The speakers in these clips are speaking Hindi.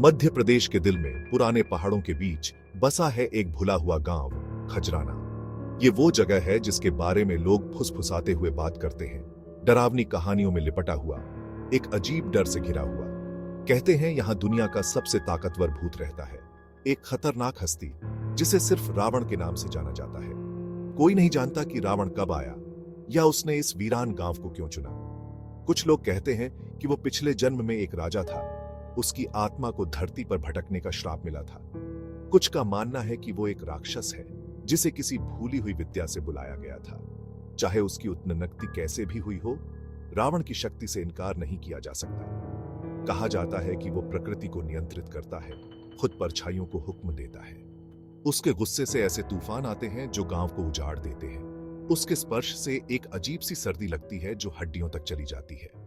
मध्य प्रदेश के दिल में पुराने पहाड़ों के बीच बसा है एक भुला हुआ गांव खजराना। ये वो जगह है जिसके बारे में लोग फुसफुसाते हुए बात करते हैं, डरावनी कहानियों में लिपटा हुआ, एक अजीब डर से घिरा हुआ। कहते हैं यहां दुनिया का सबसे ताकतवर भूत रहता है, एक खतरनाक हस्ती जिसे सिर्फ रावण के नाम से जाना जाता है। कोई नहीं जानता कि रावण कब आया या उसने इस वीरान गांव को क्यों चुना। कुछ लोग कहते हैं कि वो पिछले जन्म में एक राजा था, उसकी आत्मा को धरती पर भटकने का श्राप मिला था। कुछ का मानना है कि वो एक राक्षस है जिसे किसी भूली हुई विद्या से बुलाया गया था। चाहे उसकी उत्पत्ति कैसे भी हुई हो, रावण की शक्ति से इनकार नहीं किया जा सकता। कहा जाता है कि वो प्रकृति को नियंत्रित करता है, खुद परछाइयों को हुक्म देता है। उसके गुस्से से ऐसे तूफान आते हैं जो गांव को उजाड़ देते हैं। उसके स्पर्श से एक अजीब सी सर्दी लगती है जो हड्डियों तक चली जाती है।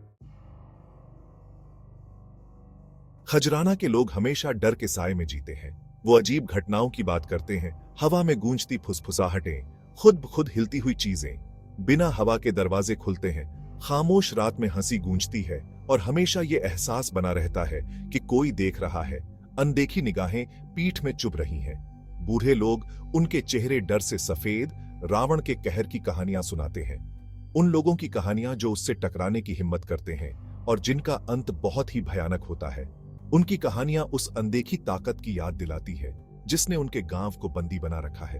खजराना के लोग हमेशा डर के साए में जीते हैं। वो अजीब घटनाओं की बात करते हैं, हवा में गूंजती फुसफुसाहटें, खुद ब खुद हिलती हुई चीजें, बिना हवा के दरवाजे खुलते हैं, खामोश रात में हंसी गूंजती है और हमेशा ये एहसास बना रहता है कि कोई देख रहा है। अनदेखी निगाहें पीठ में चुभ रही हैं। बूढ़े लोग, उनके चेहरे डर से सफेद, रावण के कहर की कहानियां सुनाते हैं। उन लोगों की कहानियां जो उससे टकराने की हिम्मत करते हैं और जिनका अंत बहुत ही भयानक होता है। उनकी कहानियां उस अनदेखी ताकत की याद दिलाती है जिसने उनके गांव को बंदी बना रखा है।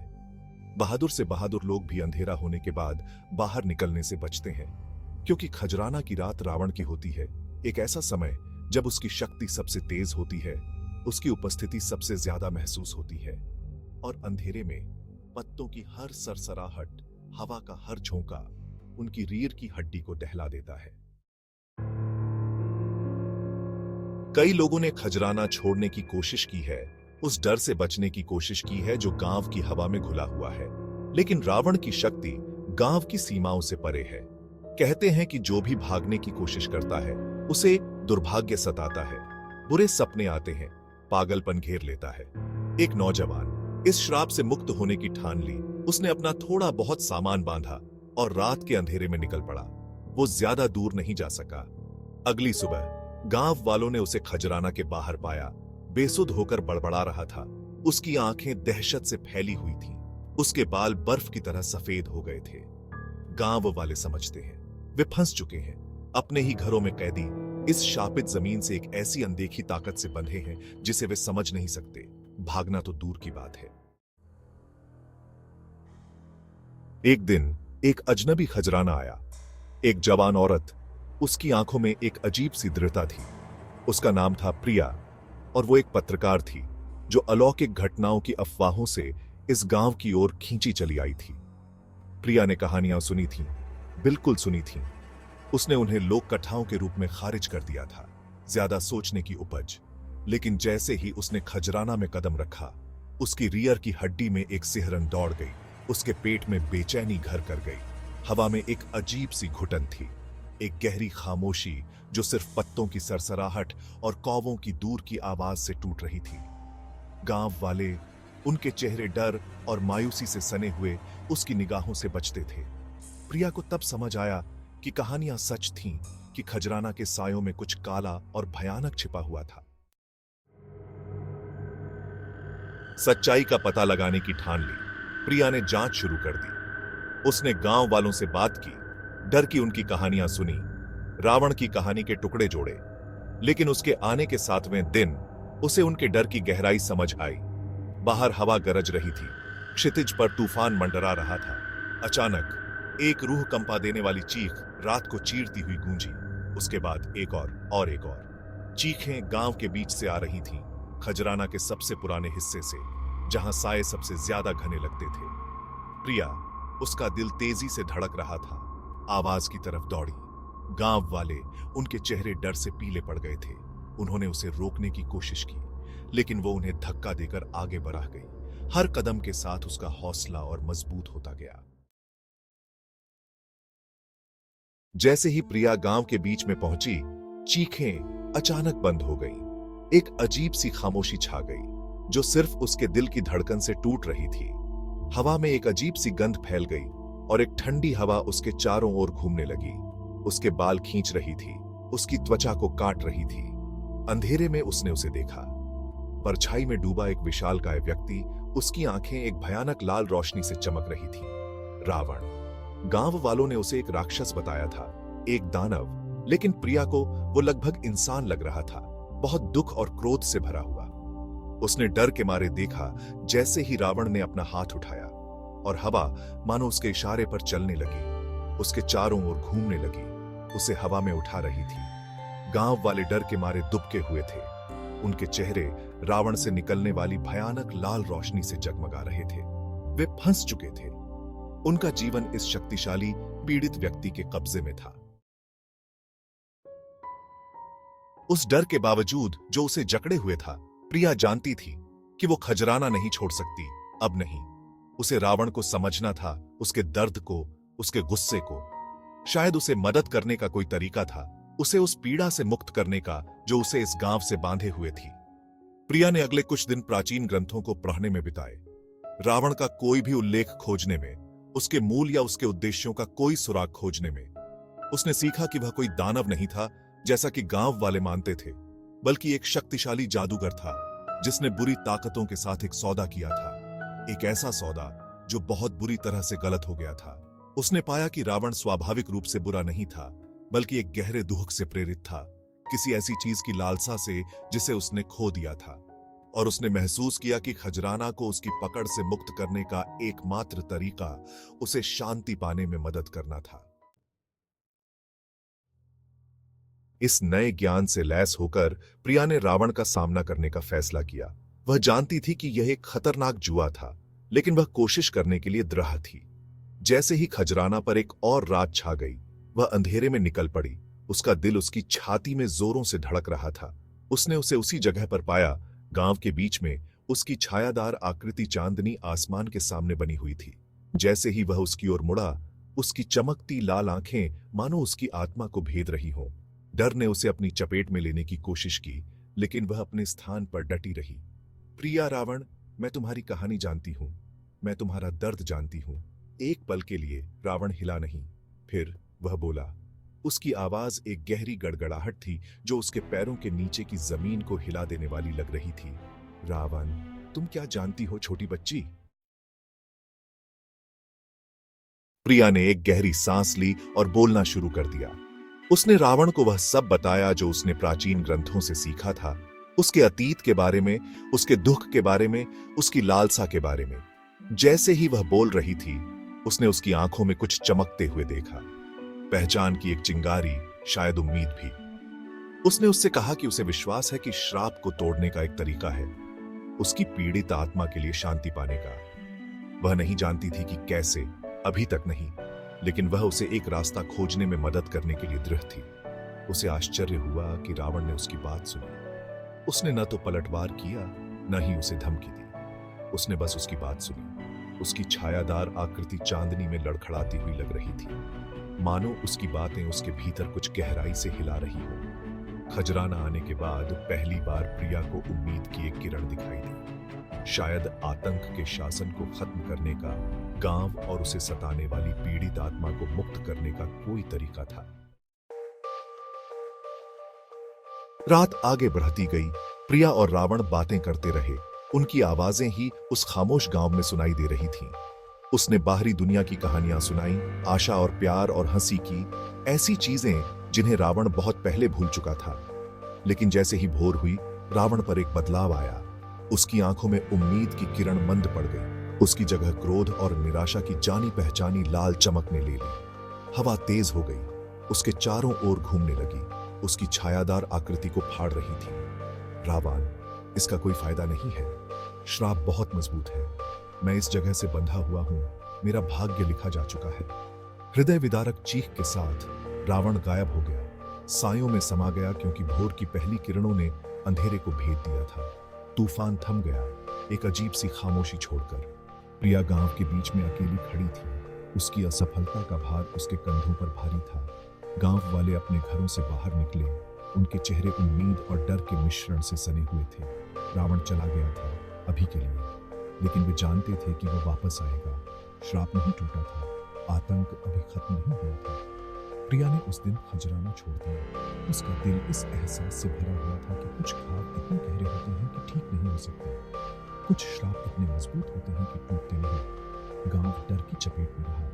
बहादुर से बहादुर लोग भी अंधेरा होने के बाद बाहर निकलने से बचते हैं, क्योंकि खजराना की रात रावण की होती है, एक ऐसा समय जब उसकी शक्ति सबसे तेज होती है, उसकी उपस्थिति सबसे ज्यादा महसूस होती है और अंधेरे में पत्तों की हर सरसराहट, हवा का हर झोंका उनकी रीढ़ की हड्डी को दहला देता है। कई लोगों ने खजराना छोड़ने की कोशिश की है, उस डर से बचने की कोशिश की है जो गांव की हवा में घुला हुआ है, लेकिन रावण की शक्ति गांव की सीमाओं से परे है। कहते हैं कि जो भी भागने की कोशिश करता है उसे दुर्भाग्य सताता है, बुरे सपने आते हैं, पागलपन घेर लेता है। एक नौजवान इस श्राप से मुक्त होने की ठान ली। उसने अपना थोड़ा बहुत सामान बांधा और रात के अंधेरे में निकल पड़ा। वो ज्यादा दूर नहीं जा सका। अगली सुबह गांव वालों ने उसे खजराना के बाहर पाया। बेसुध होकर बड़बड़ा रहा था। उसकी आंखें दहशत से फैली हुई थीं। उसके बाल बर्फ की तरह सफेद हो गए थे। गांव वाले समझते हैं वे फंस चुके हैं, अपने ही घरों में कैदी, इस शापित जमीन से एक ऐसी अनदेखी ताकत से बंधे हैं जिसे वे समझ नहीं सकते। भागना तो दूर की बात है। एक दिन एक अजनबी खजराना आया। एक जवान औरत, उसकी आंखों में एक अजीब सी दृढ़ता थी। उसका नाम था प्रिया और वो एक पत्रकार थी जो अलौकिक घटनाओं की अफवाहों से इस गांव की ओर खींची चली आई थी। प्रिया ने कहानियां सुनी थीं, बिल्कुल सुनी थीं। उसने उन्हें लोक कथाओं के रूप में खारिज कर दिया था, ज्यादा सोचने की उपज। लेकिन जैसे ही उसने खजराना में कदम रखा, उसकी रीढ़ की हड्डी में एक सिहरन दौड़ गई। उसके पेट में बेचैनी घर कर गई। हवा में एक अजीब सी घुटन थी, एक गहरी खामोशी जो सिर्फ पत्तों की सरसराहट और कौवों की दूर की आवाज से टूट रही थी। गांव वाले, उनके चेहरे डर और मायूसी से सने हुए, उसकी निगाहों से बचते थे। प्रिया को तब समझ आया कि कहानियां सच थीं, कि खजराना के सायों में कुछ काला और भयानक छिपा हुआ था। सच्चाई का पता लगाने की ठान ली। प्रिया ने जांच शुरू कर दी। उसने गांव वालों से बात की, डर की उनकी कहानियां सुनी, रावण की कहानी के टुकड़े जोड़े। लेकिन उसके आने के 7वें दिन उसे उनके डर की गहराई समझ आई। बाहर हवा गरज रही थी, क्षितिज पर तूफान मंडरा रहा था। अचानक एक रूह कंपा देने वाली चीख रात को चीरती हुई गूंजी। उसके बाद एक और एक और चीखें गांव के बीच से आ रही थीं, खजराना के सबसे पुराने हिस्से से, जहां साए सबसे ज्यादा घने लगते थे। प्रिया, उसका दिल तेजी से धड़क रहा था, आवाज की तरफ दौड़ी। गांव वाले, उनके चेहरे डर से पीले पड़ गए थे। उन्होंने उसे रोकने की कोशिश की, लेकिन वो उन्हें धक्का देकर आगे बढ़ा गई। हर कदम के साथ उसका हौसला और मजबूत होता गया। जैसे ही प्रिया गांव के बीच में पहुंची, चीखें अचानक बंद हो गईं। एक अजीब सी खामोशी छा गई जो सिर्फ उसके दिल की धड़कन से टूट रही थी। हवा में एक अजीब सी गंध फैल गई और एक ठंडी हवा उसके चारों ओर घूमने लगी। उसके बाल खींच रही थी, उसकी त्वचा को काट रही थी। अंधेरे में उसने उसे देखा। परछाई में डूबा एक विशालकाय व्यक्ति, उसकी आंखें एक भयानक लाल रोशनी से चमक रही थी। रावण। गांव वालों ने उसे एक राक्षस बताया था, एक दानव, लेकिन प्रिया को वो लगभग इंसान लग रहा था, बहुत दुख और क्रोध से भरा हुआ। उसने डर के मारे देखा जैसे ही रावण ने अपना हाथ उठाया और हवा मानो उसके इशारे पर चलने लगी, उसके चारों ओर घूमने लगी, उसे हवा में उठा रही थी। गांव वाले डर के मारे दुबके हुए थे, उनके चेहरे रावण से निकलने वाली भयानक लाल रोशनी से जगमगा रहे थे। वे फंस चुके थे, उनका जीवन इस शक्तिशाली पीड़ित व्यक्ति के कब्जे में था। उस डर के बावजूद जो उसे जकड़े हुए था, प्रिया जानती थी कि वो खजराना नहीं छोड़ सकती, अब नहीं। उसे रावण को समझना था, उसके दर्द को, उसके गुस्से को। शायद उसे मदद करने का कोई तरीका था, उसे उस पीड़ा से मुक्त करने का जो उसे इस गांव से बांधे हुए थी। प्रिया ने अगले कुछ दिन प्राचीन ग्रंथों को पढ़ने में बिताए, रावण का कोई भी उल्लेख खोजने में, उसके मूल या उसके उद्देश्यों का कोई सुराग खोजने में। उसने सीखा कि वह कोई दानव नहीं था जैसा कि गांव वाले मानते थे, बल्कि एक शक्तिशाली जादूगर था जिसने बुरी ताकतों के साथ एक सौदा किया था, एक ऐसा सौदा जो बहुत बुरी तरह से गलत हो गया था। उसने पाया कि रावण स्वाभाविक रूप से बुरा नहीं था, बल्कि एक गहरे दुख से प्रेरित था, किसी ऐसी चीज की लालसा से जिसे उसने खो दिया था। और उसने महसूस किया कि खजराना को उसकी पकड़ से मुक्त करने का एकमात्र तरीका उसे शांति पाने में मदद करना था। इस नए ज्ञान से लैस होकर प्रिया ने रावण का सामना करने का फैसला किया। वह जानती थी कि यह एक खतरनाक जुआ था, लेकिन वह कोशिश करने के लिए दृढ़ थी। जैसे ही खजराना पर एक और रात छा गई, वह अंधेरे में निकल पड़ी। उसका दिल उसकी छाती में जोरों से धड़क रहा था। उसने उसे उसी जगह पर पाया, गांव के बीच में उसकी छायादार आकृति चांदनी आसमान के सामने बनी हुई थी। जैसे ही वह उसकी ओर मुड़ा, उसकी चमकती लाल आंखें मानो उसकी आत्मा को भेद रही हों। डर ने उसे अपनी चपेट में लेने की कोशिश की, लेकिन वह अपने स्थान पर डटी रही। प्रिया, रावण, मैं तुम्हारी कहानी जानती हूं, मैं तुम्हारा दर्द जानती हूं। एक पल के लिए रावण हिला नहीं, फिर वह बोला। उसकी आवाज एक गहरी गड़गड़ाहट थी जो उसके पैरों के नीचे की जमीन को हिला देने वाली लग रही थी। रावण, तुम क्या जानती हो, छोटी बच्ची? प्रिया ने एक गहरी सांस ली और बोलना शुरू कर दिया। उसने रावण को वह सब बताया जो उसने प्राचीन ग्रंथों से सीखा था, उसके अतीत के बारे में, उसके दुख के बारे में, उसकी लालसा के बारे में। जैसे ही वह बोल रही थी, उसने उसकी आंखों में कुछ चमकते हुए देखा, पहचान की एक चिंगारी, शायद उम्मीद भी। उसने उससे कहा कि उसे विश्वास है कि श्राप को तोड़ने का एक तरीका है, उसकी पीड़ित आत्मा के लिए शांति पाने का। वह नहीं जानती थी कि कैसे, अभी तक नहीं, लेकिन वह उसे एक रास्ता खोजने में मदद करने के लिए दृढ़ थी। उसे आश्चर्य हुआ कि रावण ने उसकी बात सुनी। उसने न तो पलटवार किया, न ही उसे धमकी दी। उसने बस उसकी बात सुनी। उसकी छायादार आकृति चांदनी में लड़खड़ाती हुई लग रही थी, मानो उसकी बातें उसके भीतर कुछ गहराई से हिला रही हो। खजराना आने के बाद पहली बार प्रिया को उम्मीद की एक किरण दिखाई दी। शायद आतंक के शासन को खत्म करने का, गांव और उसे सताने वाली पीड़ित आत्मा को मुक्त करने का कोई तरीका था। रात आगे बढ़ती गई। प्रिया और रावण बातें करते रहे। उनकी आवाजें ही उस खामोश गांव में सुनाई दे रही थीं। उसने बाहरी दुनिया की कहानियां सुनाई, आशा और प्यार और हंसी की, ऐसी चीजें जिन्हें रावण बहुत पहले भूल चुका था। लेकिन जैसे ही भोर हुई, रावण पर एक बदलाव आया। उसकी आंखों में उम्मीद की किरण मंद पड़ गई। उसकी जगह क्रोध और निराशा की जानी पहचानी लाल चमक ने ले ली। हवा तेज हो गई, उसके चारों ओर घूमने लगी, उसकी छायादार आकृति को फाड़ रही थी। रावण, इसका कोई फायदा नहीं है, श्राप बहुत मजबूत है, मैं इस जगह से बंधा हुआ हूं, मेरा भाग्य लिखा जा चुका है। हृदय विदारक चीख के साथ रावण गायब हो गया, सायों में समा गया, क्योंकि भोर की पहली किरणों ने अंधेरे को भेद दिया था। तूफान थम गया, एक अजीब सी खामोशी छोड़कर। प्रिया गांव के बीच में अकेली खड़ी थी। उसकी असफलता का भार उसके कंधों पर भारी था। गांव वाले अपने घरों से बाहर निकले, उनके चेहरे उम्मीद और डर के मिश्रण से सने हुए थे। रावण चला गया था, अभी के लिए, लेकिन वे जानते थे कि वह वापस आएगा। श्राप नहीं टूटा था, आतंक अभी खत्म नहीं हुआ था। प्रिया ने उस दिन खजराना छोड़ दिया। उसका दिल इस एहसास से भरा हुआ था कि कुछ ख्वाब इतने गहरे होते हैं कि ठीक नहीं हो सकते, कुछ श्राप इतने मजबूत होते हैं कि टूटते नहीं। गांव डर की चपेट में रहा,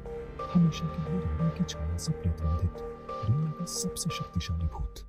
हमेशा के लिए रहने की छाया से प्रतिबंधित, दुनिया का सबसे शक्तिशाली भूत।